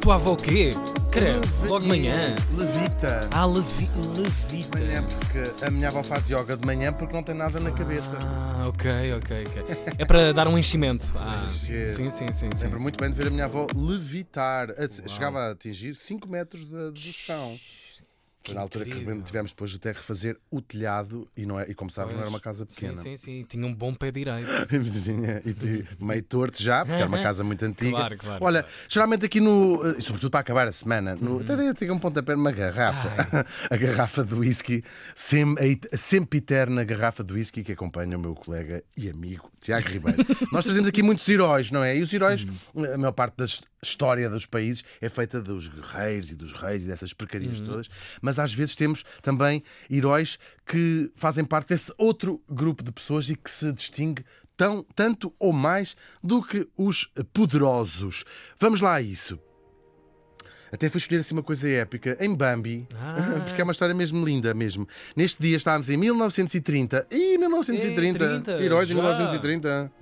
tua avó o quê? Credo, logo de manhã. Levita. Levita. De manhã, porque a minha avó faz yoga de manhã porque não tem nada na cabeça. Ok. É para dar um enchimento. Encher. Sim. Lembro muito bem de ver a minha avó levitar. Chegava a atingir 5 metros do chão. Foi na altura que tivemos depois até refazer o telhado e como sabes, não era uma casa pequena. Sim. Tinha um bom pé direito. E meio torto já, porque era uma casa muito antiga. Claro. Olha, geralmente aqui e sobretudo para acabar a semana, até tem um pontapé numa garrafa. A garrafa de whisky, a sempre eterna garrafa de whisky que acompanha o meu colega e amigo Tiago Ribeiro. Nós trazemos aqui muitos heróis, não é? E os heróis, a maior parte da história dos países é feita dos guerreiros e dos reis e dessas porcarias todas, mas às vezes temos também heróis que fazem parte desse outro grupo de pessoas e que se distingue tanto ou mais do que os poderosos. Vamos lá a isso. Até fui escolher assim uma coisa épica em Bambi, porque é uma história mesmo linda mesmo. Neste dia estávamos em 1930. 1930! Heróis em 1930.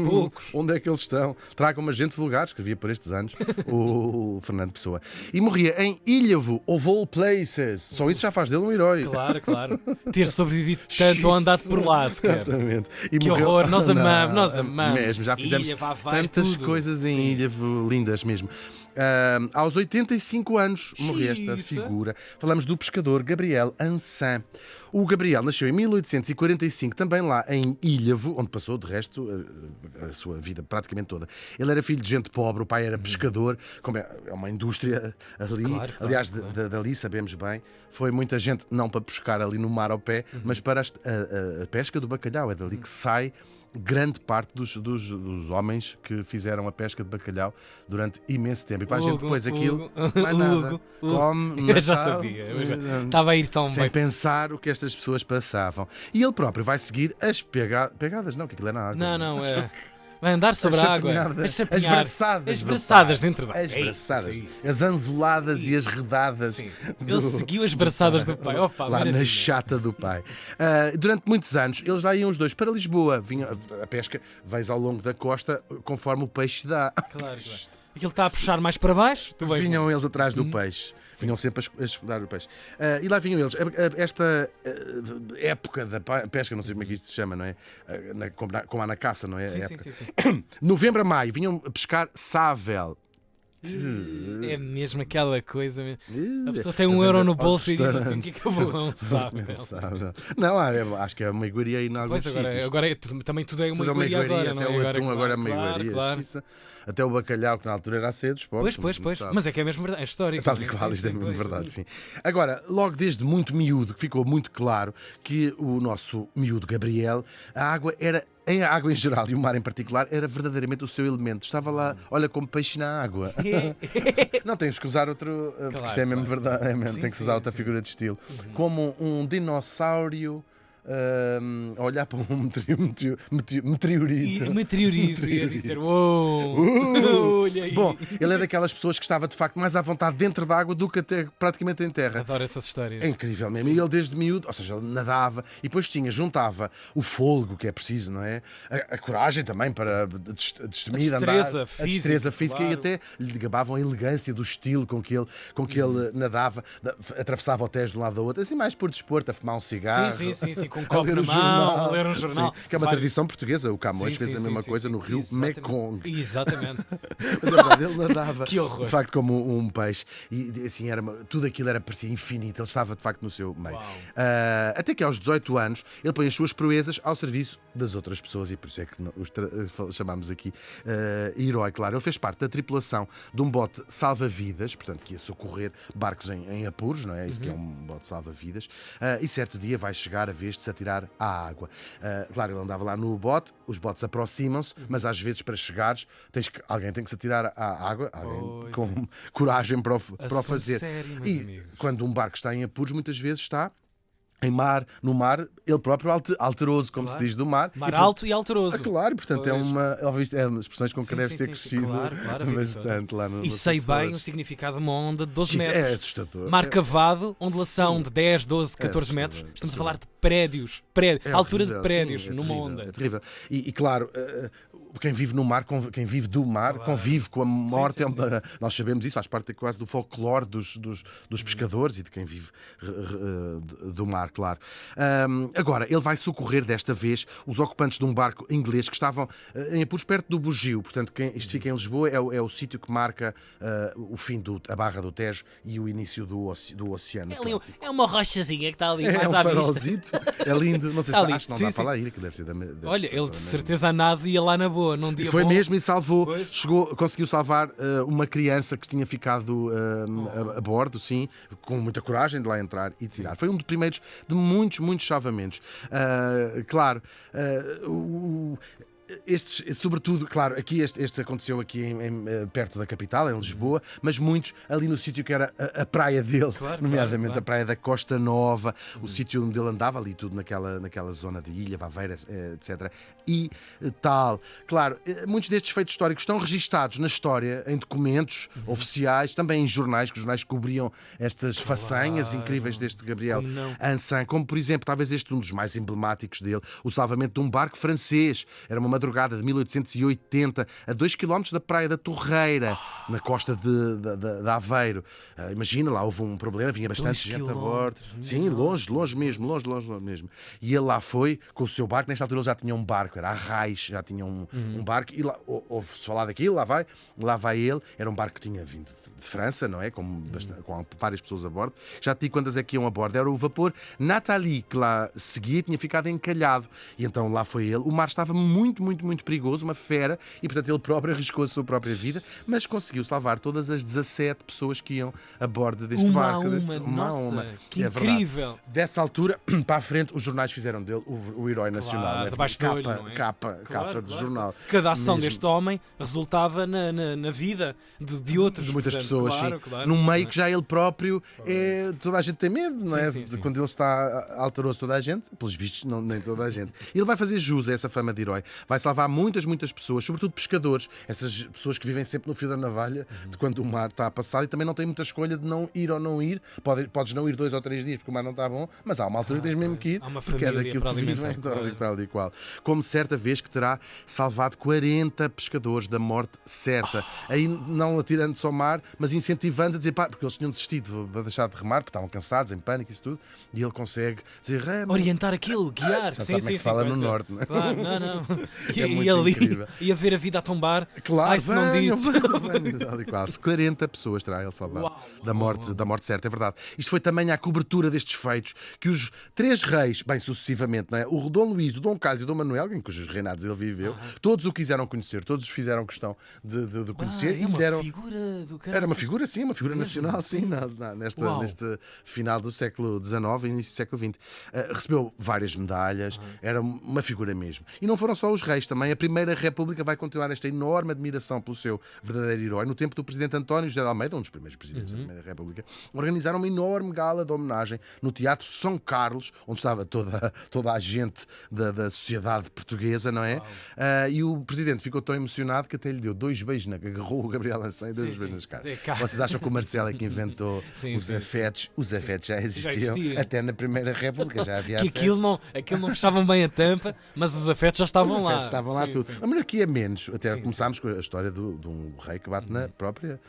Poucos. Onde é que eles estão? Tragam uma gente vulgar, escrevia por estes anos o Fernando Pessoa. E morria em Ilhavo, of all places. Só isso já faz dele um herói. Claro. Ter sobrevivido tanto ou andado por lá, sequer. Exatamente. E Que morreu... horror, nós amamos. Mesmo, já fizemos tantas tudo. coisas em Ilhavo, lindas mesmo. Aos 85 anos morreu esta figura. Falamos do pescador Gabriel Ansin. O Gabriel nasceu em 1845, também lá em Ilhavo, onde passou, de resto, a sua vida praticamente toda. Ele era filho de gente pobre, o pai era pescador, como é uma indústria ali. Aliás, dali sabemos bem, foi muita gente, não para pescar ali no mar ao pé, mas para a pesca do bacalhau. É dali que sai grande parte dos homens que fizeram a pesca de bacalhau durante imenso tempo. E para a gente depois aquilo, mais nada. Come, eu já sabia. Estava a ir tão sem bem. pensar o que estas pessoas passavam. E ele próprio vai seguir as pegadas, não, que aquilo é na água. Não, é... Vai andar sobre a água. As braçadas dentro da água. As braçadas. As anzoladas e as redadas. Ele seguiu as braçadas do pai. Opa, lá maravilha. na chata do pai. Durante muitos anos, eles lá iam os dois para Lisboa. Vinha, a pesca vais ao longo da costa conforme o peixe dá. Claro. Aquilo está a puxar mais para baixo. Vinham eles atrás do peixe. Vinham sempre a escudar o peixe. E lá vinham eles. Esta época da pesca, não sei como é que isto se chama, não é? Como há na caça, não é? Sim. Novembro a maio, vinham pescar sável. É mesmo aquela coisa. A pessoa tem €1 no bolso e diz assim: o que é que eu vou a um sábel? Não, acho que é uma iguaria aí em alguns sítios. Agora também tudo é uma iguaria agora, não é? Até o atum agora é uma iguaria. Claro. Até o bacalhau, que na altura era acedo, Pois. Mas é que é mesmo verdade, é histórico. Tal e qual, isto é mesmo verdade, sim. Agora, logo desde muito miúdo, que ficou muito claro que o nosso miúdo Gabriel, a água em geral e o mar em particular, era verdadeiramente o seu elemento. Estava lá, olha, como peixe na água. Não, temos que usar outro, porque isto é mesmo verdade, tem que se usar outra figura de estilo. Como um dinossauro a olhar para um meteorito. Meteorito, ia dizer: uou! Bom, ele é daquelas pessoas que estava de facto mais à vontade dentro da água do que até praticamente em terra. Adoro essas histórias. É incrível mesmo. E ele desde miúdo, ou seja, ele nadava e depois juntava o fôlego que é preciso, não é? A coragem também para destemir, andar. A destreza física claro. E até lhe gabavam a elegância do estilo com que ele nadava, atravessava o Tejo de um lado ao outro, assim mais por desporto, a fumar um cigarro. Sim. Com um copo na mão, a ler um jornal. Sim, que é uma tradição portuguesa. O Camões fez a mesma coisa no rio Mekong. Exatamente. Mas é verdade, ele nadava que horror. De facto como um peixe. E assim, tudo aquilo parecia infinito. Ele estava de facto no seu meio. Até que aos 18 anos ele põe as suas proezas ao serviço das outras pessoas e por isso é que os chamamos aqui herói, claro. Ele fez parte da tripulação de um bote salva-vidas, portanto que ia socorrer barcos em apuros, não é? Isso que é um bote salva-vidas. E certo dia vai chegar a vez de se atirar à água. Claro, ele andava lá no bote, os botes aproximam-se, mas às vezes para chegares alguém tem que se atirar à água, alguém com coragem para o fazer. Sério, e quando um barco está em apuros, muitas vezes está no mar, ele próprio alteroso, como se diz do mar. Alto e alteroso. Claro, portanto é uma expressões com que deves ter crescido bastante lá no E sei bem o significado de uma onda de 12 metros. É assustador. Mar cavado, ondulação de 10, 12, 14 metros. Estamos a falar de prédios. Altura de prédios numa onda. É terrível. E claro, quem vive no mar, quem vive do mar, convive com a morte. Sim. Nós sabemos isso, faz parte quase do folclore dos pescadores e de quem vive do mar, claro. Agora, ele vai socorrer desta vez os ocupantes de um barco inglês que estavam em apuros perto do Bugio. Portanto, isto fica em Lisboa, é o sítio que marca o fim da Barra do Tejo e o início do Oceano Atlântico. É uma rochazinha que está ali mais um à vista. farolzito, é lindo. Não sei se acho que não dá para lá ir, que deve ser Olha, ele de certeza a nada ia lá na boa, num dia foi bom. mesmo e salvou, conseguiu salvar uma criança que tinha ficado a bordo, sim, com muita coragem de lá entrar e tirar. Foi um dos primeiros de muitos salvamentos. Claro, estes, sobretudo, claro, aqui este aconteceu aqui perto da capital, em Lisboa, mas muitos ali no sítio que era a praia dele, nomeadamente a praia da Costa Nova, o sítio onde ele andava, ali tudo naquela zona de Ilha, Vaveira, etc. E tal. Claro, muitos destes feitos históricos estão registados na história, em documentos oficiais, também em jornais, que os jornais cobriam estas façanhas incríveis deste Gabriel Ansan, como por exemplo, talvez um dos mais emblemáticos dele, o salvamento de um barco francês. Era uma madrugada de 1880, a 2 km da praia da Torreira, na costa de Aveiro. Imagina, lá houve um problema, vinha bastante gente a bordo. Sim, longe mesmo. E ele lá foi com o seu barco. Nesta altura ele já tinha um barco, era Arrais, já tinha um barco. E lá, ouve-se falar daquilo, lá vai ele. Era um barco que tinha vindo de França, não é? Com várias pessoas a bordo. Já te digo quantas é que iam a bordo. Era o vapor Nathalie, que lá seguia, tinha ficado encalhado. E então lá foi ele. O mar estava muito perigoso, uma fera, e portanto ele próprio arriscou a sua própria vida, mas conseguiu salvar todas as 17 pessoas que iam a bordo deste barco. Nossa, que incrível! Dessa altura para a frente, os jornais fizeram dele o herói nacional. Debaixo do olho, não é? Capa de jornal. Cada ação deste homem resultava na vida de outros. De muitas pessoas, claro, num meio que já ele próprio toda a gente tem medo, não é? Sim. Quando ele está alterou-se toda a gente, pelos vistos, nem toda a gente. Ele vai fazer jus a essa fama de herói. Vai salvar muitas pessoas, sobretudo pescadores, essas pessoas que vivem sempre no fio da navalha de quando o mar está a passar e também não têm muita escolha de não ir ou não ir. Podes não ir 2 ou 3 dias porque o mar não está bom, mas há uma altura que tens mesmo que ir, porque é daquilo que vivem, tal e qual. Como certa vez que terá salvado 40 pescadores da morte certa. Aí não atirando só ao mar, mas incentivando a dizer, porque eles tinham desistido para deixar de remar, porque estavam cansados, em pânico e isso tudo, e ele consegue dizer, orientar aquilo, guiar. Já sabe como é que se fala no norte, não é? Claro, não. E ali ia ver a vida a tombar. Claro, ai, se não disse. 40 pessoas terá ele salvado da morte certa, é verdade. Isto foi também a cobertura destes feitos que os 3 reis, bem sucessivamente, não é? O Dom Luís, o Dom Carlos e o Dom Manuel, em cujos reinados ele viveu, todos o quiseram conhecer, todos fizeram questão de conhecer. E deram... figura do Era uma figura, sim, uma figura nacional, sim, neste final do século XIX e início do século XX. Recebeu várias medalhas, era uma figura mesmo. E não foram só os reis, também a Primeira República vai continuar esta enorme admiração pelo seu verdadeiro herói. No tempo do presidente António José de Almeida, um dos primeiros presidentes da Primeira República, organizaram uma enorme gala de homenagem no Teatro São Carlos, onde estava toda a gente da sociedade portuguesa, não é? E o presidente ficou tão emocionado que até lhe deu 2 beijos agarrou o Gabriel Ansan e deu 2 beijos nas caras. Vocês acham que o Marcelo é que inventou os afetos? Os afetos já existiam até na Primeira República, já havia que aquilo não fechavam bem a tampa, mas os afetos já estavam lá. Estavam lá tudo. A monarquia menos. Até começámos com a história de um rei que bate na própria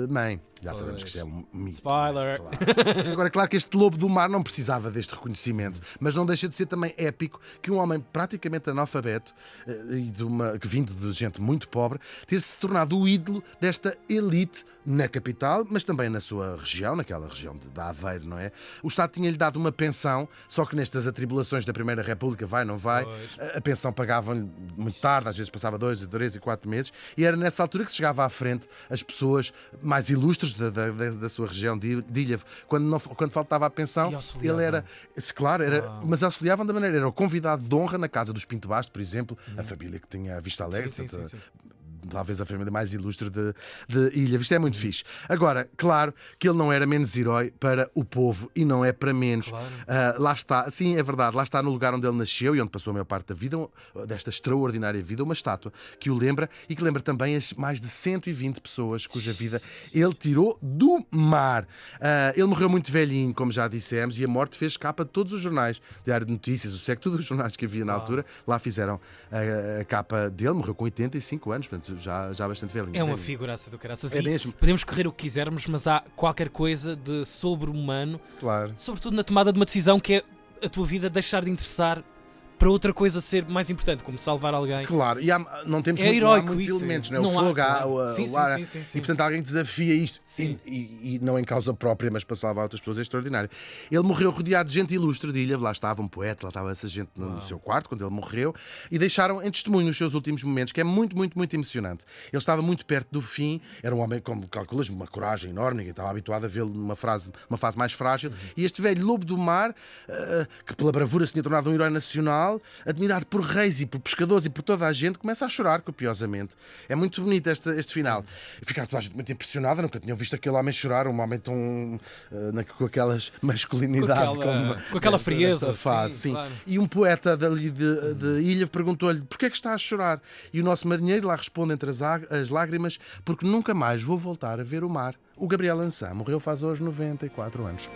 mãe. Já sabemos que isto é um mito. Spoiler! Claro. Agora, claro que este lobo do mar não precisava deste reconhecimento, mas não deixa de ser também épico que um homem praticamente analfabeto e que vindo de gente muito pobre, ter-se tornado o ídolo desta elite na capital, mas também na sua região, naquela região de Aveiro, não é? O Estado tinha-lhe dado uma pensão, só que nestas atribulações da Primeira República, vai, não vai, a pensão pagavam-lhe muito tarde, às vezes passava 2, 3 e 4 meses, e era nessa altura que se chegava à frente as pessoas mais ilustres da sua região de Ilha. Quando faltava a pensão, ele era, claro, mas auxiliavam da maneira, era o convidado de honra na casa dos Pinto Basto, por exemplo, a família que tinha a Vista Alegre, talvez a família mais ilustre de Ilha. Isto é muito fixe. Agora, claro que ele não era menos herói para o povo e não é para menos. Claro. Lá está, sim, é verdade, lá está no lugar onde ele nasceu e onde passou a maior parte da vida, desta extraordinária vida, uma estátua que o lembra e que lembra também as mais de 120 pessoas cuja vida ele tirou do mar. Ele morreu muito velhinho, como já dissemos, e a morte fez capa de todos os jornais, Diário de Notícias, o SEC, todos os jornais que havia na altura, lá fizeram a capa dele. Morreu com 85 anos, portanto já bastante velhinho. É uma figuraça do caraças. É mesmo. Podemos correr o que quisermos, mas há qualquer coisa de sobre-humano, Claro. sobretudo na tomada de uma decisão que é a tua vida deixar de interessar para outra coisa ser mais importante, como salvar alguém. Claro, e não temos É não há heroico muitos isso. elementos, né? Não O há, fogo, claro. o Sim, ar, sim. e portanto alguém desafia isto, Sim. e não em causa própria, mas para salvar outras pessoas, é extraordinário. Ele morreu rodeado de gente ilustre de Ilha, lá estava um poeta, lá estava essa gente no seu quarto, quando ele morreu, e deixaram em testemunho os seus últimos momentos, que é muito, muito, muito emocionante. Ele estava muito perto do fim, era um homem, como calculas, uma coragem enorme, ninguém estava habituado a vê-lo numa fase mais frágil, e este velho lobo do mar, que pela bravura se tinha tornado um herói nacional, admirado por reis e por pescadores e por toda a gente, começa a chorar copiosamente. É muito bonito este final. Ficaram toda a gente muito impressionada, nunca tinham visto aquele homem chorar, um homem tão com aquelas masculinidade, com aquela frieza. Fase, sim. Claro. E um poeta dali de Ilha perguntou-lhe: porquê é que está a chorar? E o nosso marinheiro lá responde entre as lágrimas: porque nunca mais vou voltar a ver o mar. O Gabriel Ançã morreu faz hoje 94 anos.